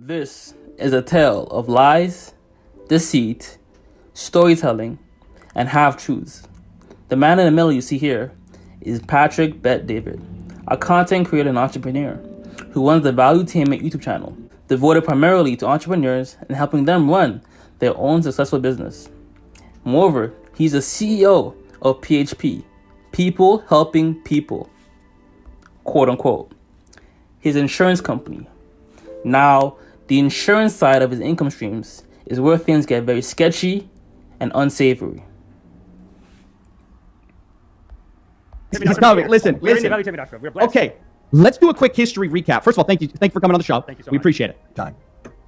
This is a tale of lies, deceit, storytelling, and half-truths. The man in the middle you see here is Patrick Bet David, a content creator and entrepreneur who runs the Valuetainment YouTube channel, devoted primarily to entrepreneurs and helping them run their own successful business. Moreover, he's the CEO of PHP, People Helping People, quote unquote, his insurance company. Now, the insurance side of his income streams is where things get very sketchy and unsavory. Listen. Okay, let's do a quick history recap. First of all, thank you for coming on the show. Thank you so much. We appreciate it. Time.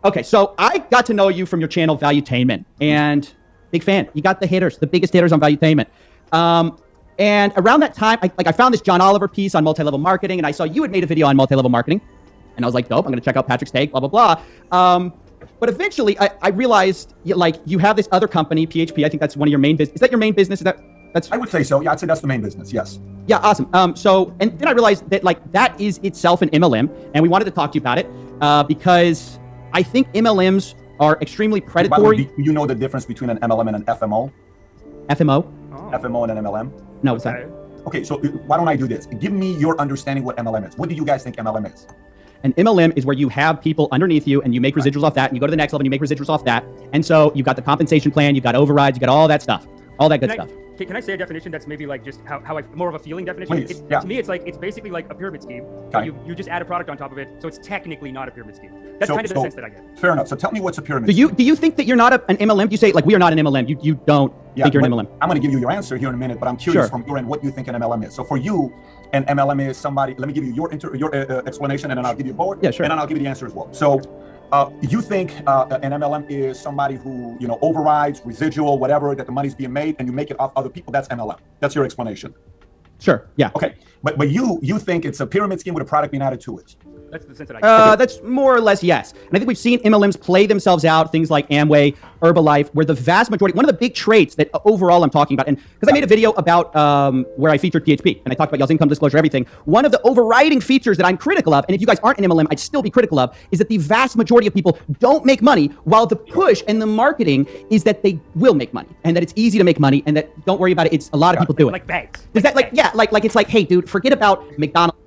Okay, so I got to know you from your channel, Valuetainment, and big fan. You got the hitters, the biggest hitters on Valuetainment. And around that time, I found this John Oliver piece on multi-level marketing, and I saw you had made a video on multi-level marketing, and I was like, dope, I'm going to check out Patrick's take, blah, blah, blah. But eventually, I realized, you have this other company, PHP. I think that's one of your main business. Is that your main business? I would say so. Yeah, I'd say that's the main business. Yes. Yeah, awesome. And then I realized that that is itself an MLM, and we wanted to talk to you about it because I think MLMs are extremely predatory. Do you know the difference between an MLM and an FMO? FMO? Oh. FMO and an MLM? No, what's that? Okay, so why don't I do this? Give me your understanding what MLM is. What do you guys think MLM is? An MLM is where you have people underneath you and you make residuals off that, and you go to the next level and you make residuals off that. And so you've got the compensation plan, you've got overrides, you got all that stuff, all that good stuff. Can I say a definition that's maybe like just how I more of a feeling definition? Please, yeah. To me, it's basically like a pyramid scheme. Okay. You just add a product on top of it, so it's technically not a pyramid scheme. That's kind of the sense that I get. Fair enough. So tell me what's a pyramid scheme. Do you think that you're not an MLM? Do you say we are not an MLM? You don't think you're an MLM? I'm going to give you your answer here in a minute, but I'm curious from your end what you think an MLM is. So for you, an MLM is somebody. Let me give you your explanation, and then I'll give you both. Yeah, sure. And then I'll give you the answer as well. So. You think an MLM is somebody who, overrides, residual, whatever, that the money's being made, and you make it off other people. That's MLM. That's your explanation. Sure. Yeah. Okay. But you think it's a pyramid scheme with a product being added to it. That's the sense that I get. That's more or less yes. And I think we've seen MLMs play themselves out, things like Amway, Herbalife, where the vast majority, one of the big traits that overall I'm talking about, and because I made a video about where I featured PHP, and I talked about y'all's income disclosure, everything. One of the overriding features that I'm critical of, and if you guys aren't an MLM, I'd still be critical of, is that the vast majority of people don't make money, while the push and the marketing is that they will make money, and that it's easy to make money, and that don't worry about it, it's a lot of people do it. Like bags. Is that it's like, hey dude, forget about McDonald's.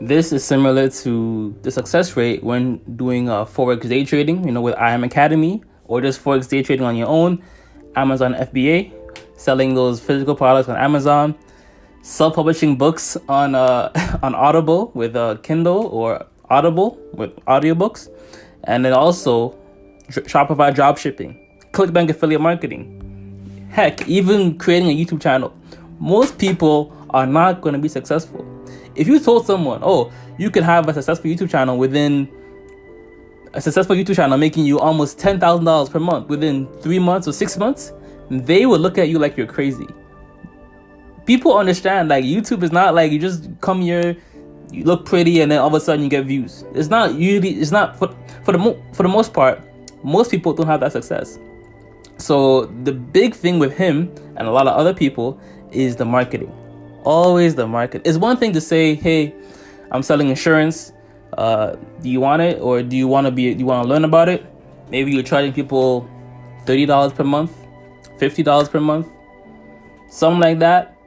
This is similar to the success rate when doing Forex day trading, with IM Academy, or just Forex day trading on your own, Amazon FBA, selling those physical products on Amazon, self-publishing books on Audible with Kindle or Audible with audiobooks, and then also Shopify drop shipping, ClickBank affiliate marketing, heck, even creating a YouTube channel. Most people are not going to be successful. If you told someone, oh, you could have a successful YouTube channel making you almost $10,000 per month within 3 months or 6 months, they would look at you like you're crazy. People understand, YouTube is not like you just come here, you look pretty, and then all of a sudden you get views. It's not for the most part, most people don't have that success. So the big thing with him and a lot of other people is the marketing. Always the market. It's one thing to say, hey, I'm selling insurance. Do you want it, or do you want to learn about it? Maybe you're charging people $30 per month, $50 per month, something like that.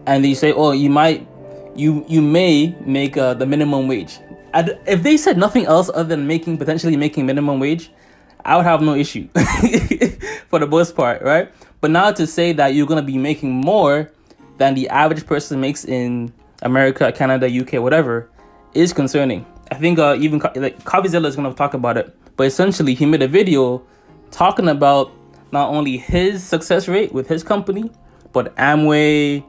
And you say, oh, you may make the minimum wage. If they said nothing else other than potentially making minimum wage, I would have no issue for the most part, right? But now to say that you're going to be making more than the average person makes in America, Canada, UK, whatever, is concerning. I think even Coffeezilla is going to talk about it. But essentially, he made a video talking about not only his success rate with his company, but Amway,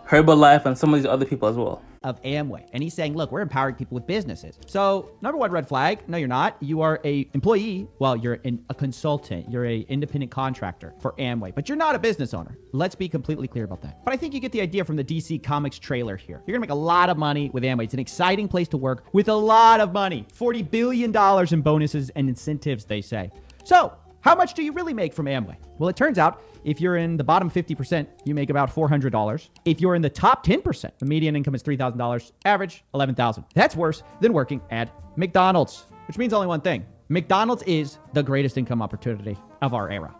Herbalife, and some of these other people as well. Of Amway. And he's saying, look, we're empowering people with businesses. So number one red flag, no, you're not. You are a employee. Well, you're a consultant. You're a independent contractor for Amway, but you're not a business owner. Let's be completely clear about that. But I think you get the idea from the DC Comics trailer here. You're gonna make a lot of money with Amway. It's an exciting place to work with a lot of money. $40 billion in bonuses and incentives, they say. So how much do you really make from Amway? Well, it turns out if you're in the bottom 50%, you make about $400. If you're in the top 10%, the median income is $3,000, average $11,000. That's worse than working at McDonald's. which means only one thing. McDonald's is the greatest income opportunity of our era.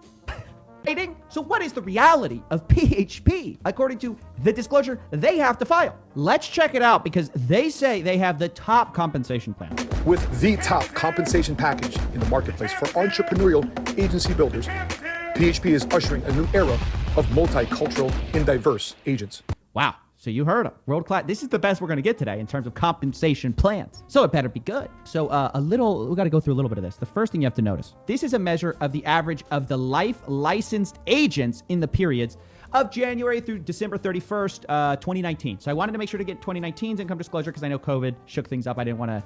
So what is the reality of PHP according to the disclosure they have to file? Let's check it out because they say they have the top compensation plan. With the top compensation package in the marketplace for entrepreneurial agency builders, PHP is ushering a new era of multicultural and diverse agents. Wow. So you heard them. World class. This is the best we're going to get today in terms of compensation plans. So it better be good. So we got to go through a little bit of this. The first thing you have to notice, this is a measure of the average of the life licensed agents in the periods of January through December 31st, 2019. So I wanted to make sure to get 2019's income disclosure because I know COVID shook things up. I didn't want to,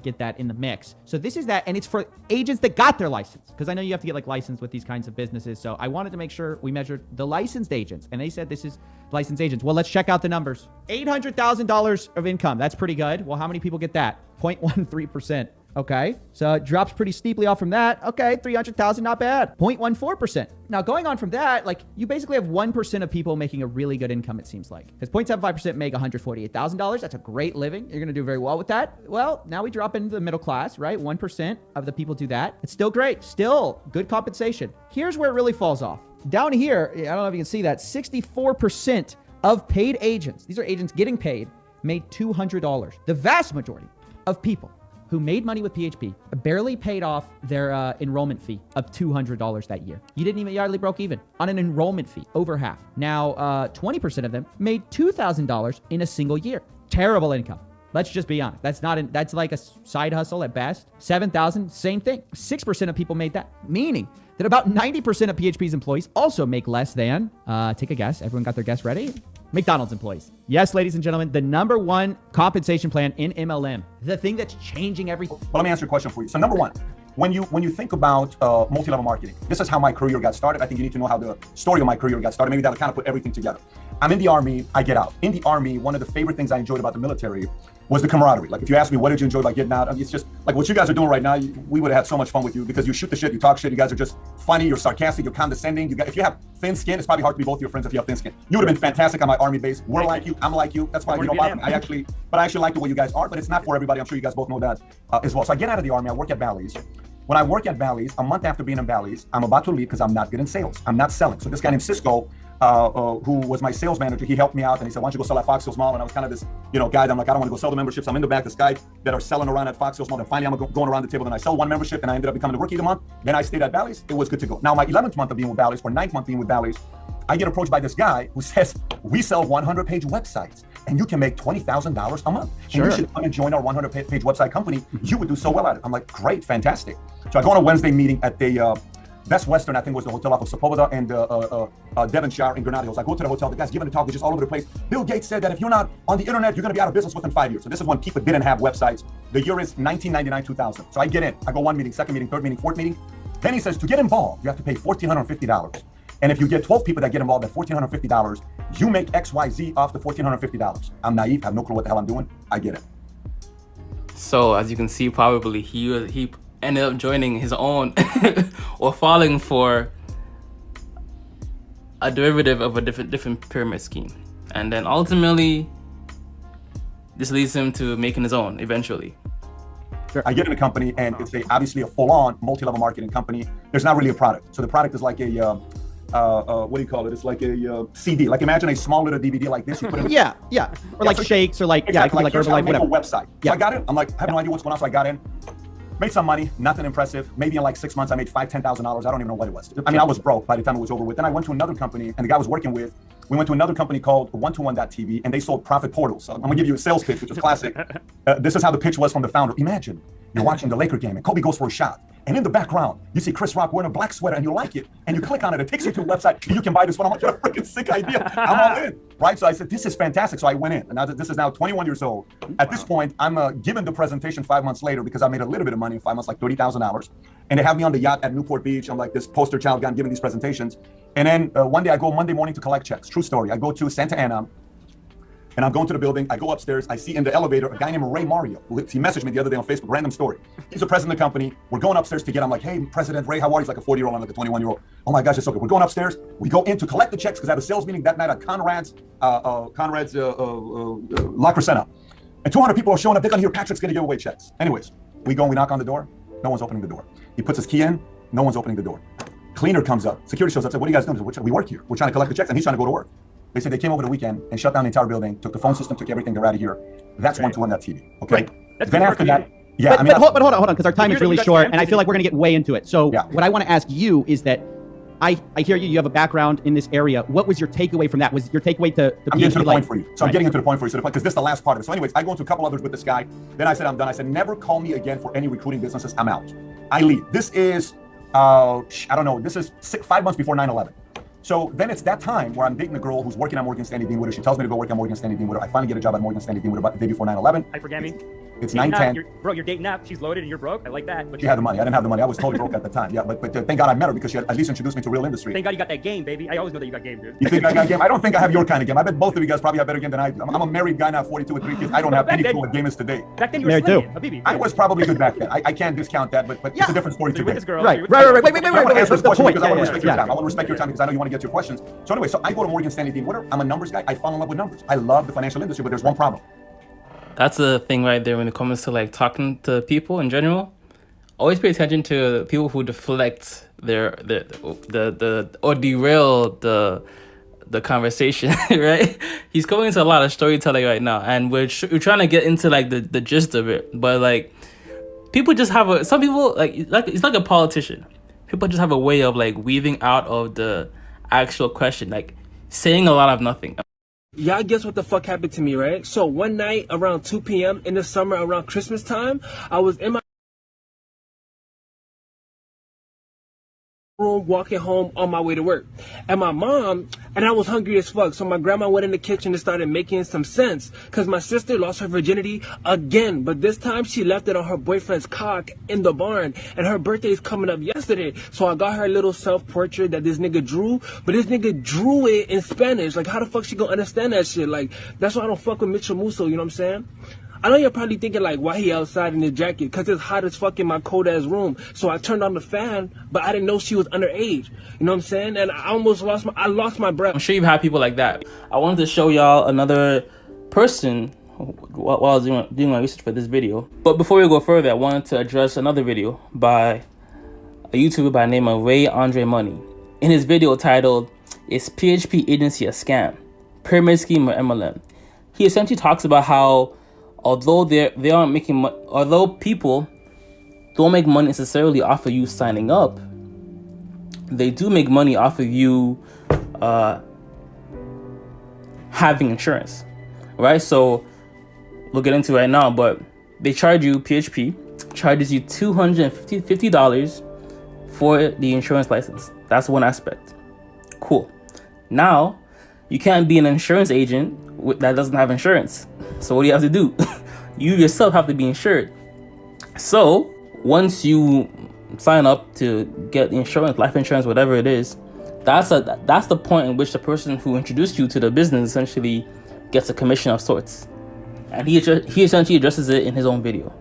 get that in the mix. So this is that, and it's for agents that got their license because I know you have to get like licensed with these kinds of businesses. So I wanted to make sure we measured the licensed agents, and they said this is licensed agents. Well, let's check out the numbers. $800,000 of income. That's pretty good. Well, how many people get that? 0.13%. Okay, so it drops pretty steeply off from that. Okay, 300,000, not bad. 0.14%. Now, going on from that, like you basically have 1% of people making a really good income, it seems like. Because 0.75% make $148,000. That's a great living. You're going to do very well with that. Well, now we drop into the middle class, right? 1% of the people do that. It's still great. Still good compensation. Here's where it really falls off. Down here, I don't know if you can see that, 64% of paid agents, these are agents getting paid, made $200. The vast majority of people who made money with PHP barely paid off their enrollment fee of $200 that year. You hardly broke even on an enrollment fee, over half. Now, 20% of them made $2,000 in a single year. Terrible income. Let's just be honest. That's like a side hustle at best. 7,000, same thing. 6% of people made that, meaning that about 90% of PHP's employees also make less than, take a guess. Everyone got their guess ready? McDonald's employees. Yes, ladies and gentlemen, the number one compensation plan in MLM, the thing that's changing everything. Well, let me answer your question for you. So number one, when you think about multi-level marketing, this is how my career got started. I think you need to know how the story of my career got started. Maybe that'll kind of put everything together. I'm in the Army, I get out. In the Army, one of the favorite things I enjoyed about the military was the camaraderie. Like if you ask me, what did you enjoy about getting out? I mean, it's just like what you guys are doing right now. We would have had so much fun with you because you shoot the shit, you talk shit. You guys are just funny, you're sarcastic, you're condescending. If you have thin skin, it's probably hard to be both your friends if you have thin skin. You would have been fantastic on my Army base. We're like you, I'm like you. That's why you don't bother me. I actually like the way you guys are, but it's not for everybody. I'm sure you guys both know that as well. So I get out of the Army, I work at Bally's. When I work at Bally's, a month after being in Bally's, I'm about to leave because I'm not good in sales. I'm not selling. So this guy named Cisco, who was my sales manager, he helped me out and he said, why don't you go sell at Fox Hills Mall? And I was kind of this, guy that I'm like, I don't want to go sell the memberships. I'm in the back, this guy that are selling around at Fox Hills Mall. And finally, I'm going around the table and I sell one membership and I ended up becoming the rookie of the month. Then I stayed at Bally's. It was good to go. Now, my 11th month of being with Bally's, or 9th month being with Bally's, I get approached by this guy who says, we sell 100-page websites and you can make $20,000 a month. Sure. And you should come and join our 100-page website company. You would do so well at it. I'm like, great, fantastic. So I go on a Wednesday meeting at the Best Western, I think was the hotel off of Sepulveda and Devonshire in Granada Hills. I go to the hotel, the guy's giving a talk, just all over the place. Bill Gates said that if you're not on the internet, you're gonna be out of business within 5 years. So this is when people didn't have websites. The year is 1999, 2000. So I get in, I go one meeting, second meeting, third meeting, fourth meeting. Then he says, to get involved, you have to pay $1,450. And if you get 12 people that get involved at $1,450, you make XYZ off the $1,450. I'm naive, I have no clue what the hell I'm doing. I get it. So as you can see, probably he ended up joining his own or falling for a derivative of a different pyramid scheme. And then ultimately, this leads him to making his own eventually. Sure. I get in a company and it's obviously a full-on multi-level marketing company. There's not really a product. So the product is like a, what do you call it? It's like a CD. Like imagine a small little DVD like this. You put it yeah. Or like shakes or like, exactly. like Herbalife, whatever. A website. Yeah. So I got it. I'm like, I have no idea what's going on. So I got in. Made some money, nothing impressive. Maybe in like 6 months, I made $5,000, $10,000. I don't even know what it was. I mean, I was broke by the time it was over with. Then I went to another company, and the guy I was working with, we went to another company called one-to-one.tv, and they sold profit portals. So I'm gonna give you a sales pitch, which is classic. This is how the pitch was from the founder. Imagine you're watching the Laker game, and Kobe goes for a shot. And in the background, you see Chris Rock wearing a black sweater and you like it. And you click on it, it takes you to a website, and you can buy this one. I'm like, what a freaking sick idea. I'm all in, right? So I said, this is fantastic. So I went in. And now this is now 21 years old. At this point, I'm given the presentation 5 months later because I made a little bit of money in 5 months, like $30,000. And they have me on the yacht at Newport Beach. I'm like this poster child guy, I'm giving these presentations. And then one day I go Monday morning to collect checks. True story. I go to Santa Ana. And I'm going to the building. I go upstairs. I see in the elevator a guy named Ray Mario. He messaged me the other day on Facebook, random story. He's the president of the company. We're going upstairs to get. I'm like, hey, President Ray, how are you? He's like a 40-year-old. I'm like a 21-year-old. Oh my gosh, it's so good. We're going upstairs. We go in to collect the checks because I have a sales meeting that night at Conrad's La Crescenta. And 200 people are showing up. They're going to hear Patrick's going to give away checks. Anyways, We go and we knock on the door. No one's opening the door. He puts his key in. No one's opening the door. Cleaner comes up. Security shows up. Said, what are you guys doing? We work here. We're trying to collect the checks, and he's trying to go to work. They said they came over the weekend and shut down the entire building, took the phone system, took everything. They're out of here. That's one to one that TV. Okay. Right. Then after that, but hold on, because our time is really short, and I feel like we're going to get way into it. So what I want to ask you is that I hear you have a background in this area. What was your takeaway from that? Was your takeaway to I'm getting to the point for you. So I'm getting into the point for you. So because this is the last part of it. So anyways, I go into a couple others with this guy. Then I said, I'm done. I said, never call me again for any recruiting businesses. I'm out. I leave. This is, I don't know, this is 5 months before 9/11. So then it's that time where I'm dating a girl who's working at Morgan Stanley Dean Witter. She tells me to go work at Morgan Stanley Dean Witter. I finally get a job at Morgan Stanley Dean Witter about the day before 9/11. I forget me. It's 9/10. Bro, you're dating up. She's loaded and you're broke. I like that. But she had the money. I didn't have the money. I was totally broke at the time. Yeah, but thank God I met her because she had at least introduced me to real industry. Thank God you got that game, baby. I always know that you got game, dude. You think I got game? I don't think I have your kind of game. I bet both of you guys probably have better game than I do. I'm a married guy now, 42 with 3 kids. I don't have any clue what game is today. Back then you were slinging, Habibi. I was probably good back then. I can't discount that, but it's a different story today. With this girl, Right. Wait. I want to answer this question because I want to respect your time. I want to respect your time because I know you want to get to your questions. So anyway, so I go to Morgan Stanley Dean Witter. I'm a numbers guy. I fall in love with numbers. I love the financial industry, but there's one problem. That's the thing right there when it comes to like talking to people in general. Always pay attention to people who deflect or derail the conversation, right? He's going into a lot of storytelling right now, and we're trying to get into like the gist of it. But like, people just have some people like it's like a politician. People just have a way of like weaving out of the actual question, like saying a lot of nothing. Y'all guess what the fuck happened to me, right? So one night around 2 p.m. in the summer around Christmas time, I was in my room walking home on my way to work, and my mom and I was hungry as fuck, so my grandma went in the kitchen and started making some sense because my sister lost her virginity again, but this time she left it on her boyfriend's cock in the barn, and her birthday is coming up yesterday, so I got her a little self-portrait that this nigga drew, but this nigga drew it in Spanish. Like, how the fuck she gonna understand that shit? Like, that's why I don't fuck with Mitchell Musso, you know what I'm saying? I know you're probably thinking like, why he outside in his jacket? Because it's hot as fuck in my cold ass room. So I turned on the fan, but I didn't know she was underage. You know what I'm saying? And I almost lost my breath. I'm sure you've had people like that. I wanted to show y'all another person while I was doing my research for this video. But before we go further, I wanted to address another video by a YouTuber by the name of Ray Andre Money. In his video titled, "Is PHP Agency a Scam? Pyramid Scheme or MLM?" He essentially talks about how although they aren't making money, although people don't make money necessarily off of you signing up, they do make money off of you having insurance, right? So we'll get into it right now, but they charge you, PHP charges you $250 for the insurance license. That's one aspect. Cool. Now, you can't be an insurance agent that doesn't have insurance. So what do you have to do? You yourself have to be insured. So once you sign up to get insurance, life insurance, whatever it is, that's the point in which the person who introduced you to the business essentially gets a commission of sorts. And he essentially addresses it in his own video.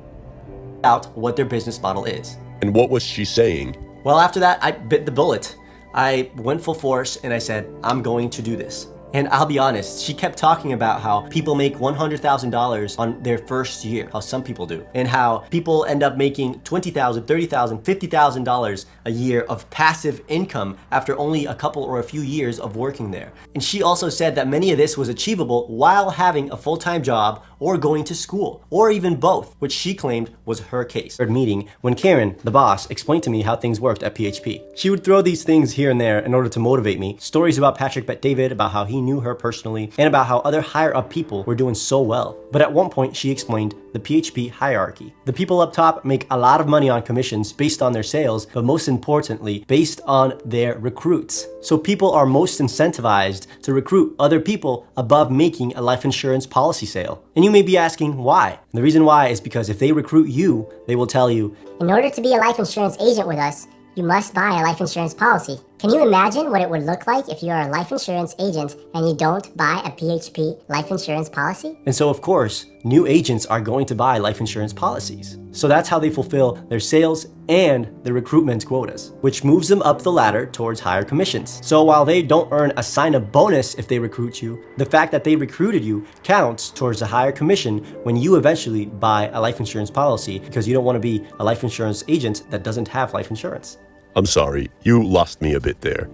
Out what their business model is. And what was she saying? Well, after that, I bit the bullet. I went full force and I said, I'm going to do this. And I'll be honest, she kept talking about how people make $100,000 on their first year, how some people do, and how people end up making $20,000, $30,000, $50,000 a year of passive income after only a couple or a few years of working there. And she also said that many of this was achievable while having a full-time job or going to school, or even both, which she claimed was her case. Third meeting, when Karen, the boss, explained to me how things worked at PHP. She would throw these things here and there in order to motivate me, stories about Patrick Bet-David, about how he knew her personally, and about how other higher up people were doing so well. But at one point, she explained the PHP hierarchy. The people up top make a lot of money on commissions based on their sales, but most importantly, based on their recruits. So people are most incentivized to recruit other people above making a life insurance policy sale. And you may be asking why. The reason why is because if they recruit you, they will tell you, in order to be a life insurance agent with us, you must buy a life insurance policy. Can you imagine what it would look like if you are a life insurance agent and you don't buy a PHP life insurance policy? And so, of course, new agents are going to buy life insurance policies. So that's how they fulfill their sales and their recruitment quotas, which moves them up the ladder towards higher commissions. So while they don't earn a sign-up bonus if they recruit you, the fact that they recruited you counts towards a higher commission when you eventually buy a life insurance policy, because you don't want to be a life insurance agent that doesn't have life insurance. I'm sorry, you lost me a bit there.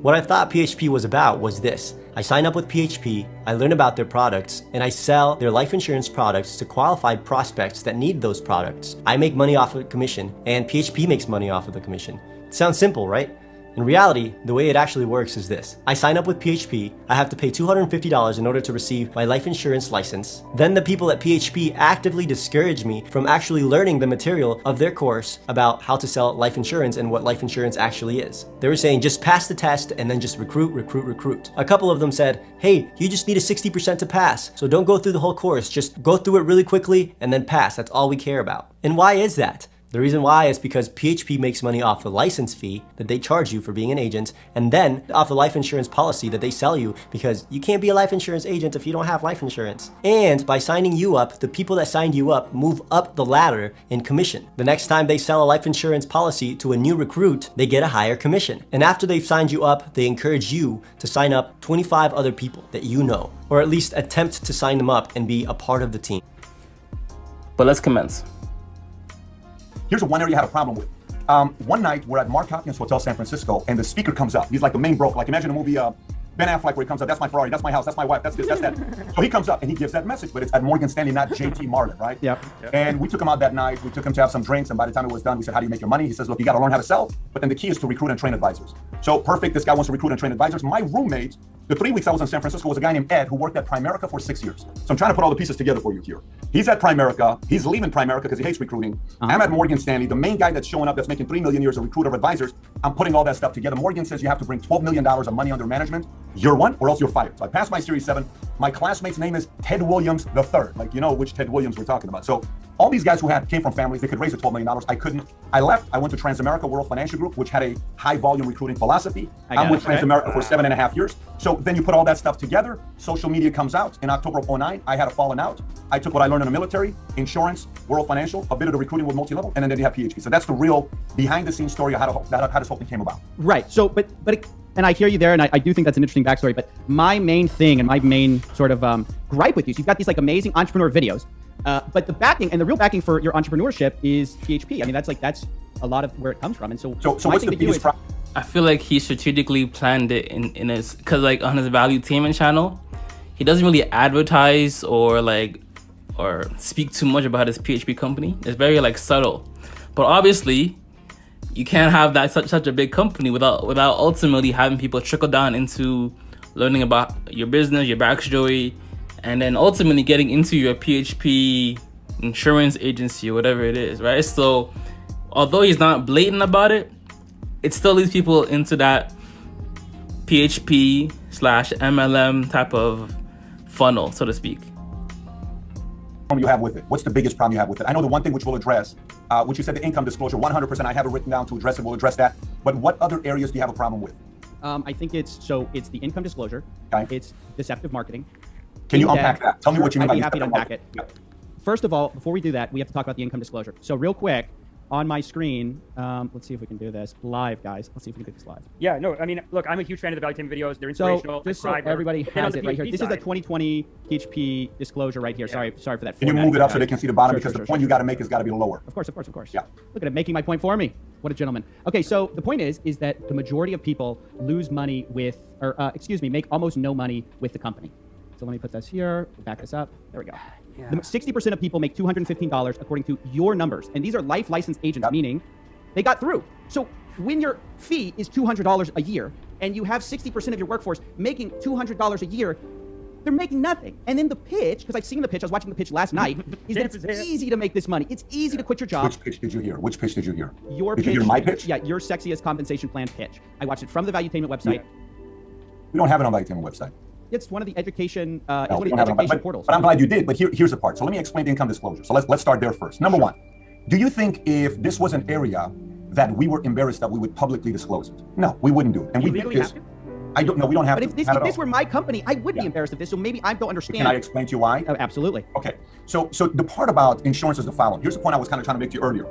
What I thought PHP was about was this. I sign up with PHP, I learn about their products, and I sell their life insurance products to qualified prospects that need those products. I make money off of the commission, and PHP makes money off of the commission. It sounds simple, right? In reality, the way it actually works is this. I sign up with PHP, I have to pay $250 in order to receive my life insurance license. Then the people at PHP actively discourage me from actually learning the material of their course about how to sell life insurance and what life insurance actually is. They were saying just pass the test and then just recruit. A couple of them said, hey, you just need a 60% to pass, so don't go through the whole course, just go through it really quickly and then pass. That's all we care about. And why is that? The reason why is because PHP makes money off the license fee that they charge you for being an agent, and then off the life insurance policy that they sell you, because you can't be a life insurance agent if you don't have life insurance. And by signing you up, the people that signed you up move up the ladder in commission. The next time they sell a life insurance policy to a new recruit, they get a higher commission. And after they've signed you up, they encourage you to sign up 25 other people that you know, or at least attempt to sign them up and be a part of the team. But let's commence. Here's one area I had a problem with. One night, we're at Mark Hopkins Hotel, San Francisco, and the speaker comes up. He's like the main broker. Like, imagine a movie, Ben Affleck, where he comes up, that's my Ferrari, that's my house, that's my wife, that's this, that's that. So he comes up and he gives that message, but it's at Morgan Stanley, not JT Marlin, right? Yep. And we took him out that night. We took him to have some drinks, and by the time it was done, we said, how do you make your money? He says, look, you got to learn how to sell, but then the key is to recruit and train advisors. So perfect, this guy wants to recruit and train advisors. My roommate, the 3 weeks I was in San Francisco, was a guy named Ed who worked at Primerica for 6 years. So I'm trying to put all the pieces together for you here. He's at Primerica. He's leaving Primerica because he hates recruiting. I'm at Morgan Stanley. The main guy that's showing up that's making 3 million a year as a recruiter of advisors. I'm putting all that stuff together. Morgan says you have to bring $12 million of money under management. You're one, or else you're fired. So I passed my Series 7. My classmate's name is Ted Williams III. Like, you know which Ted Williams we're talking about. So all these guys who came from families, they could raise the $12 million. I couldn't. I left. I went to Transamerica World Financial Group, which had a high volume recruiting philosophy. I'm with Transamerica for 7.5 years. So then you put all that stuff together. Social media comes out. In October of 2009, I had a falling out. I took what I learned in the military, insurance, World Financial, a bit of the recruiting with multi-level, and then you have PHP. So that's the real behind the scenes story of how this whole thing came about. Right. So, and I hear you there, and I do think that's an interesting backstory. But my main thing and my main sort of gripe with you, so you've got these like amazing entrepreneur videos, but the backing and the real backing for your entrepreneurship is PHP. I mean, that's a lot of where it comes from. And so what's the biggest problem? I feel like he strategically planned it in his, because like on his Valuetainment channel, he doesn't really advertise or speak too much about his PHP company. It's very like subtle, but obviously you can't have that such a big company without ultimately having people trickle down into learning about your business, your backstory, and then ultimately getting into your PHP insurance agency or whatever it is, right? So although he's not blatant about it, it still leads people into that PHP/MLM type of funnel, so to speak. You have with it? What's the biggest problem you have with it? I know the one thing which we'll address, which you said the income disclosure, 100%. I have it written down to address it. We'll address that. But what other areas do you have a problem with? I think it's the income disclosure. Okay. It's deceptive marketing. Can you unpack that? Tell me what you mean by deceptive marketing. I'd be happy to unpack it. Yep. First of all, before we do that, we have to talk about the income disclosure. So real quick, on my screen, let's see if we can do this live, guys. Let's see if we can do this live. Yeah, no, I mean, look, I'm a huge fan of the Valuetainment videos. They're inspirational. So just so everybody has it right here. This is a 2020 PHP disclosure right here. Yeah. Sorry for that. Can you move it up so they can see the bottom? Because the point you got to make has got to be lower. Of course. Yeah. Look at it, making my point for me. What a gentleman. Okay, so the point is that the majority of people lose money with, make almost no money with the company. So let me put this here, back this up. There we go. Yeah. 60% of people make $215 according to your numbers. And these are life licensed agents, meaning they got through. So when your fee is $200 a year and you have 60% of your workforce making $200 a year, they're making nothing. And then the pitch, because I've seen the pitch, I was watching the pitch last night, is that it's easy to make this money. It's easy to quit your job. Which pitch did you hear? Your pitch. Did you hear my pitch? Yeah, your sexiest compensation plan pitch. I watched it from the Valuetainment website. Yeah. We don't have it on the Valuetainment website. It's one of the education, portals. But I'm glad you did. But here's the part. So let me explain the income disclosure. So let's start there first. Number one, do you think if this was an area that we were embarrassed that we would publicly disclose it. No, we wouldn't do it. And we did this. I don't know. We don't have but to. But if this were my company, I would be embarrassed of this. So maybe I don't understand. Can I explain to you why? Oh, absolutely. Okay. So the part about insurance is the following. Here's the point I was kind of trying to make to you earlier.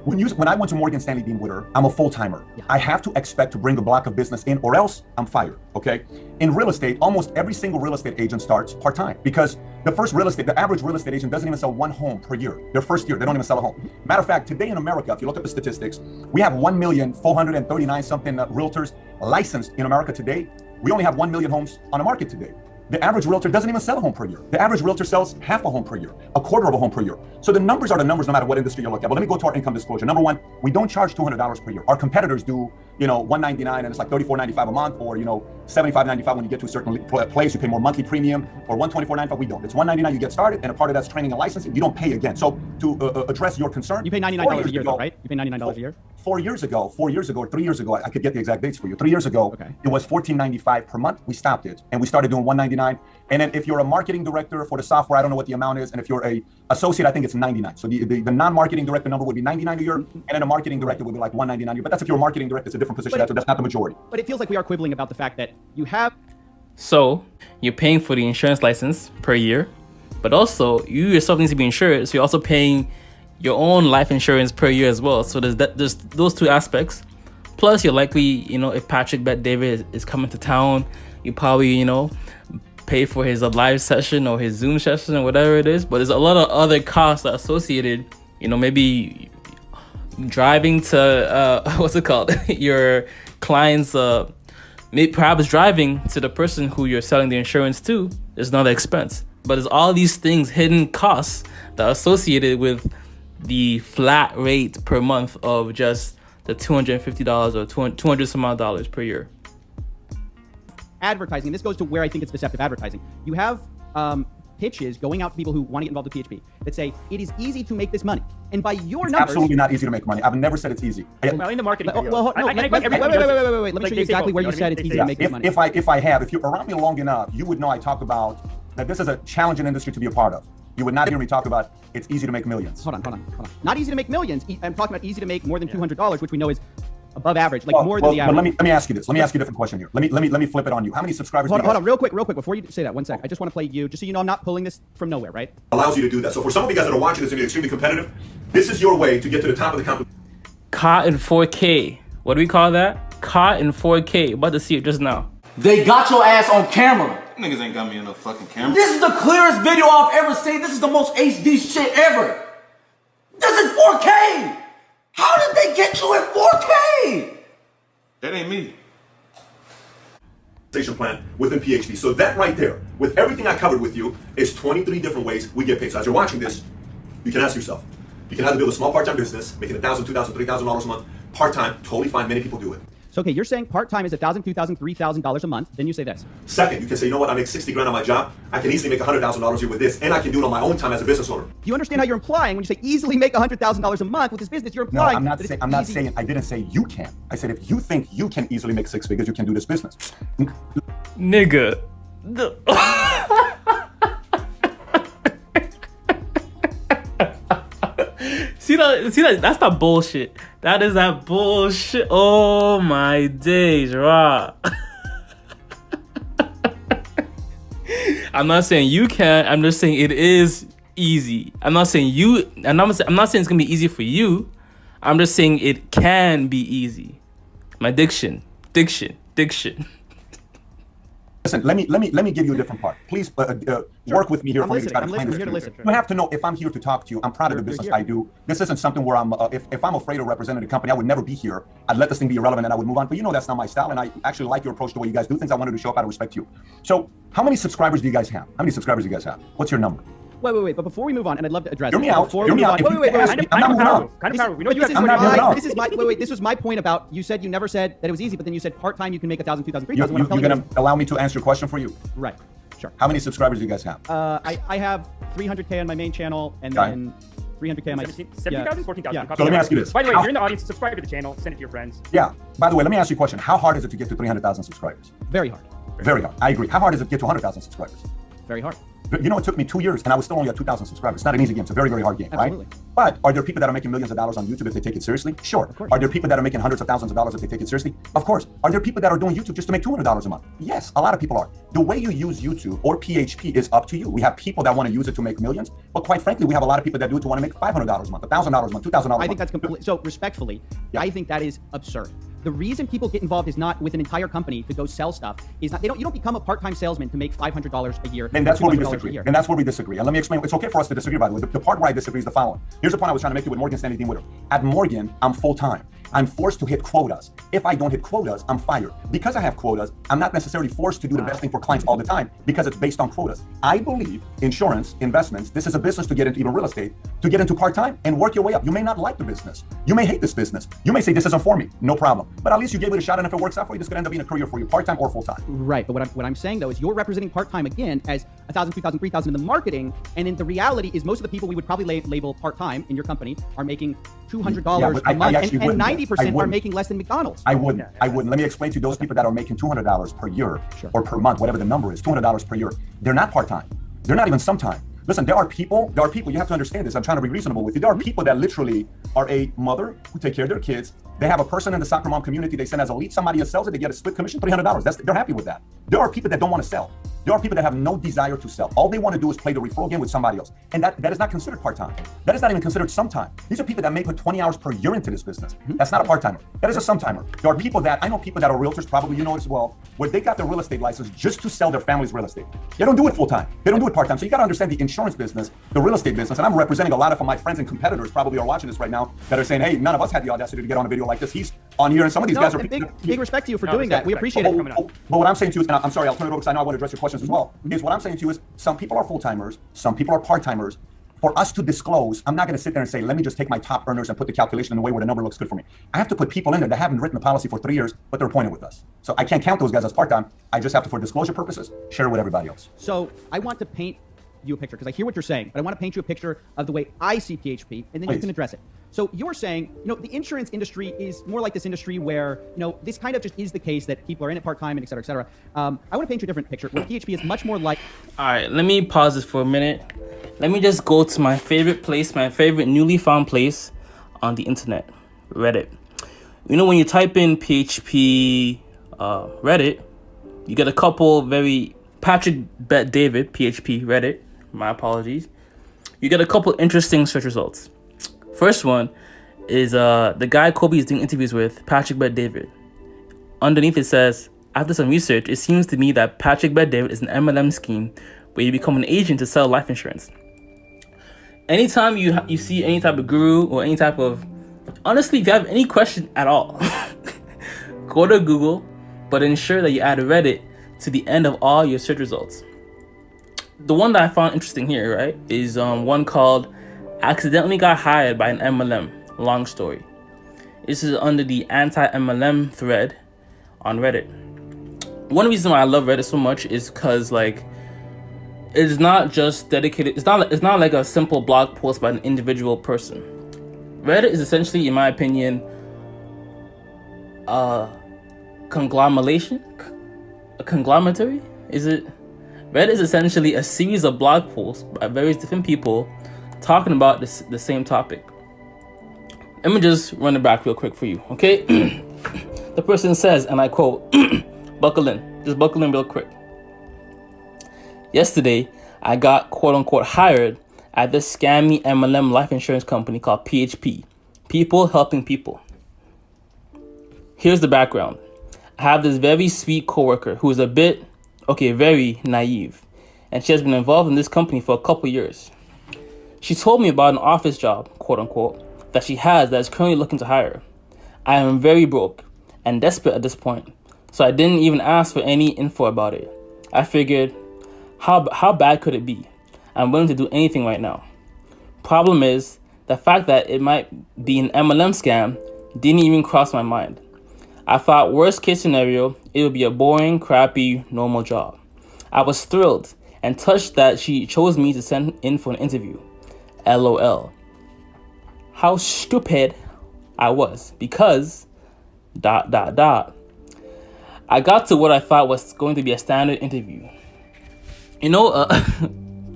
When I went to Morgan Stanley Dean Witter, I'm a full-timer. Yeah. I have to expect to bring a block of business in or else I'm fired, okay? In real estate, almost every single real estate agent starts part-time because the average real estate agent doesn't even sell one home per year. Their first year, they don't even sell a home. Matter of fact, today in America, if you look at the statistics, we have 1,439 something realtors licensed in America today. We only have 1 million homes on the market today. The average realtor doesn't even sell a home per year. The average realtor sells half a home per year, a quarter of a home per year. So the numbers are the numbers no matter what industry you look at. But let me go to our income disclosure. Number one, we don't charge $200 per year. Our competitors do, $199 and it's like $34.95 a month, or $75.95 when you get to a certain place, you pay more monthly premium, or $124.95. We don't. It's $199 you get started, and a part of that's training and licensing. You don't pay again. So to address your concern, you pay $99 a year, though, right? You pay $99 a year. 4 years ago, or 3 years ago, I could get the exact dates for you. 3 years ago, It was $14.95 per month. We stopped it, and we started doing $199. And then if you're a marketing director for the software, I don't know what the amount is. And if you're a associate, I think it's $99. So the non-marketing director number would be $99 a year, and then a marketing director would be like $199 a year. But that's if you're a marketing director, it's a different position. So that's not the majority. But it feels like we are quibbling about the fact that you have. So you're paying for the insurance license per year, but also you yourself need to be insured. So you're also paying your own life insurance per year as well. So there's those two aspects. Plus, you're likely, if Patrick Bet David is coming to town, you probably, pay for his live session or his Zoom session or whatever it is. But there's a lot of other costs that are associated, maybe driving to, your clients, perhaps driving to the person who you're selling the insurance to. There's another expense. But there's all these things, hidden costs that are associated with the flat rate per month of just the $250 or 200 some odd dollars per year. Advertising, and this goes to where I think it's deceptive advertising. You have pitches going out to people who want to get involved with PHP that say it is easy to make this money, and by your numbers, absolutely not easy to make money. I've never said it's easy. Well, in the marketing videos, wait. Let me show you exactly where you said it's easy to make this money. If you're around me long enough, you would know I talk about that this is a challenging industry to be a part of. You would not hear me talk about it's easy to make millions. Hold on. Not easy to make millions. I'm talking about easy to make more than $200, which we know is above average, more than the average. But let me ask you this. Let me ask you a different question here. Let me flip it on you. How many subscribers? Hold on, real quick. Before you say that, 1 sec. I just want to play you, just so you know I'm not pulling this from nowhere, right? Allows you to do that. So for some of you guys that are watching this and you're extremely competitive, this is your way to get to the top of the company. Caught in 4K. What do we call that? Caught in 4K. About to see it just now. They got your ass on camera. Niggas ain't got me on no fucking camera. This is the clearest video I've ever seen. This is the most HD shit ever. This is 4K. How did they get you in 4K? That ain't me. Plan within PHP. So that right there, with everything I covered with you, is 23 different ways we get paid. So as you're watching this, you can ask yourself, you can either build a small part-time business, making $1,000, $2,000, $3,000 a month, part-time, totally fine. Many people do it. So, okay, you're saying part-time is $1,000, $2,000, $3,000 a month. Then you say this. Second, you can say, you know what? I make 60 grand on my job. I can easily make $100,000 a year with this, and I can do it on my own time as a business owner. You understand how you're implying when you say easily make $100,000 a month with this business? You're implying. No, I'm not saying. I didn't say you can. I said if you think you can easily make 6 figures, you can do this business. Nigga. See that? That's the bullshit. That is that bullshit. Oh my days, raw. I'm not saying you can. I'm just saying it is easy. I'm not saying it's gonna be easy for you. I'm just saying it can be easy. My diction. Listen, let me give you a different part. Please work with me here. You have to know if I'm here to talk to you. I'm proud of the business I do. This isn't something where I'm. If I'm afraid of representing the company, I would never be here. I'd let this thing be irrelevant and I would move on. But you know that's not my style, and I actually like your approach to the way you guys do things. I wanted to show up out of respect to you. So, how many subscribers do you guys have? What's your number? Wait. But before we move on, and I'd love to address. Hear me out. Wait. This was my point about you said you never said that it was easy, but then you said part-time you can make $1,000, $2,000, $3,000. You're going to allow me to answer your question for you? Right. Sure. How many subscribers do you guys have? I have 300K on my main channel, and then 300K on my 17,000, 14,000. Yeah. So let me ask you this. By the way, if you're in the audience, subscribe to the channel, send it to your friends. Yeah. By the way, let me ask you a question. How hard is it to get to 300,000 subscribers? Very hard. Very hard. I agree. How hard is it to get to 100,000 subscribers? Very hard. You know, it took me 2 years and I was still only at 2,000 subscribers. It's not an easy game. It's a very, very hard game, Absolutely. right? But are there people that are making millions of dollars on YouTube if they take it seriously? Sure. Are there people that are making hundreds of thousands of dollars if they take it seriously? Of course. Are there people that are doing YouTube just to make $200 a month? Yes, a lot of people are. The way you use YouTube or PHP is up to you. We have people that want to use it to make millions, but quite frankly, we have a lot of people that do it to want to make $500 a month, $1,000 a month, $2,000 a month. I think that's completely, so respectfully, I think that is absurd. The reason people get involved is not with an entire company to go sell stuff. Is not, you don't become a part-time salesman to make $500 a year. And that's where we disagree. And that's where we disagree. And let me explain. It's okay for us to disagree, by the way. The part where I disagree is the following. Here's the point I was trying to make it with Morgan Stanley Dean Witter. At Morgan, I'm full-time. I'm forced to hit quotas. If I don't hit quotas, I'm fired. Because I have quotas, I'm not necessarily forced to do the best thing for clients all the time because it's based on quotas. I believe insurance, investments, this is a business to get into, even real estate, to get into part-time and work your way up. You may not like the business. You may hate this business. You may say this isn't for me. No problem. But at least you gave it a shot, and if it works out for you, this could end up being a career for you, part-time or full-time. Right. But what I'm saying, though, is you're representing part-time again as 1,000, 2,000, 3,000 in the marketing. And in the reality is most of the people we would probably label part-time in your company are making $200 a month, and 90% are making less than McDonald's. I wouldn't. Let me explain to you, those people that are making $200 per year or per month, whatever the number is, $200 per year, they're not part-time. They're not even sometime. Listen, there are people, you have to understand this. I'm trying to be reasonable with you. There are people that literally are a mother who take care of their kids. They have a person in the soccer mom community they send as a lead. Somebody else sells it, they get a split commission, $300. They're happy with that. There are people that don't want to sell. There are people that have no desire to sell. All they want to do is play the referral game with somebody else. And that is not considered part-time. That is not even considered sometime. These are people that may put 20 hours per year into this business. That's not a part-timer. That is a sometimer. There are people I know people that are realtors, probably you know as well, where they got their real estate license just to sell their family's real estate. They don't do it full-time. They don't do it part-time. So you got to understand the insurance business, the real estate business, and I'm representing a lot of my friends and competitors probably are watching this right now that are saying, hey, none of us had the audacity to get on a video like this. He's on here, and some of these guys are big respect to you for doing that. We appreciate it. But what I'm saying to you is, and I'm sorry, I'll turn it over because I know I want to address your questions as well, is what I'm saying to you is some people are full-timers, some people are part-timers. For us to disclose, I'm not going to sit there and say, let me just take my top earners and put the calculation in the way where the number looks good for me. I have to put people in there that haven't written the policy for 3 years, but they're appointed with us. So I can't count those guys as part-time. I just have to, for disclosure purposes, share it with everybody else. So I want to paint you a picture because I hear what you're saying, but I want to paint you a picture of the way I see PHP, and then you can address it. So you're saying, the insurance industry is more like this industry where, this kind of just is the case that people are in it part-time and et cetera, et cetera. I want to paint you a different picture where PHP is much more like... All right, let me pause this for a minute. Let me just go to my favorite place, my favorite newly found place on the internet, Reddit. When you type in PHP Reddit, you get a couple very... Patrick Bet David, PHP Reddit, my apologies. You get a couple interesting search results. First one is the guy Kobe is doing interviews with, Patrick Bet David. Underneath it says, after some research, it seems to me that Patrick Bet David is an MLM scheme where you become an agent to sell life insurance. Anytime you see any type of guru or any type of... Honestly, if you have any question at all, go to Google, but ensure that you add Reddit to the end of all your search results. The one that I found interesting here, right, is one called accidentally got hired by an MLM. Long story. This is under the anti-MLM thread on Reddit. One reason why I love Reddit so much is because it's not just dedicated. It's not like a simple blog post by an individual person. Reddit is essentially, in my opinion, a conglomeration. A conglomerate? Is it? Reddit is essentially a series of blog posts by various different people talking about the same topic. Let me just run it back real quick for you, okay? The person says, and I quote, buckle in. Just buckle in real quick. Yesterday, I got quote-unquote hired at this scammy MLM life insurance company called PHP. People helping people. Here's the background. I have this very sweet coworker who is very naive, and she has been involved in this company for a couple years. She told me about an office job, quote unquote, that she has that is currently looking to hire. I am very broke and desperate at this point, so I didn't even ask for any info about it. I figured, how bad could it be? I'm willing to do anything right now. Problem is, the fact that it might be an MLM scam didn't even cross my mind. I thought worst case scenario, it would be a boring, crappy, normal job. I was thrilled and touched that she chose me to send in for an interview. LOL. How stupid I was because ... I got to what I thought was going to be a standard interview.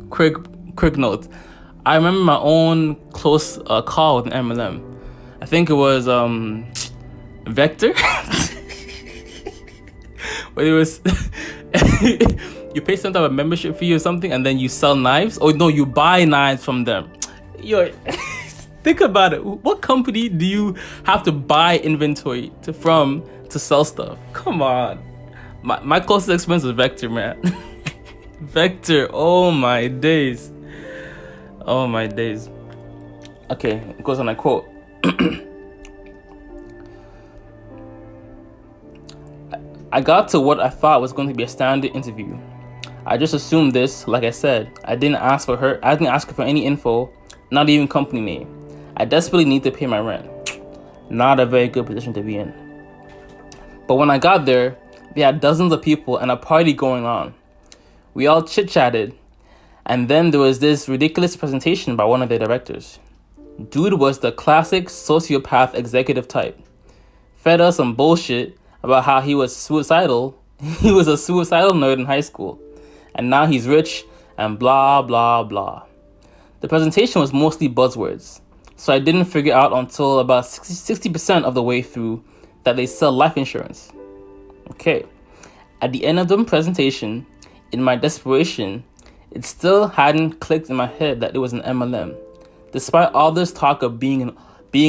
quick note. I remember my own close call with an MLM. I think it was Vector. But it was you pay some type of membership fee or something, and then you sell knives. Or no, you buy knives from them. Yo, think about it. What company do you have to buy inventory to sell stuff? Come on. My closest expense was Vector, man. Vector. Oh my days. Oh my days. Okay, it goes on a quote. I got to what I thought was going to be a standard interview. I just assumed this, like I said. I didn't ask her for any info, not even company name. I desperately need to pay my rent. Not a very good position to be in. But when I got there, they had dozens of people and a party going on. We all chit-chatted, and then there was this ridiculous presentation by one of the directors. Dude was the classic sociopath executive type. Fed us some bullshit about how he was suicidal. He was a suicidal nerd in high school, and now he's rich and blah, blah, blah. The presentation was mostly buzzwords, so I didn't figure out until about 60% of the way through that they sell life insurance. Okay. At the end of the presentation, in my desperation, it still hadn't clicked in my head that it was an MLM, despite all this talk of being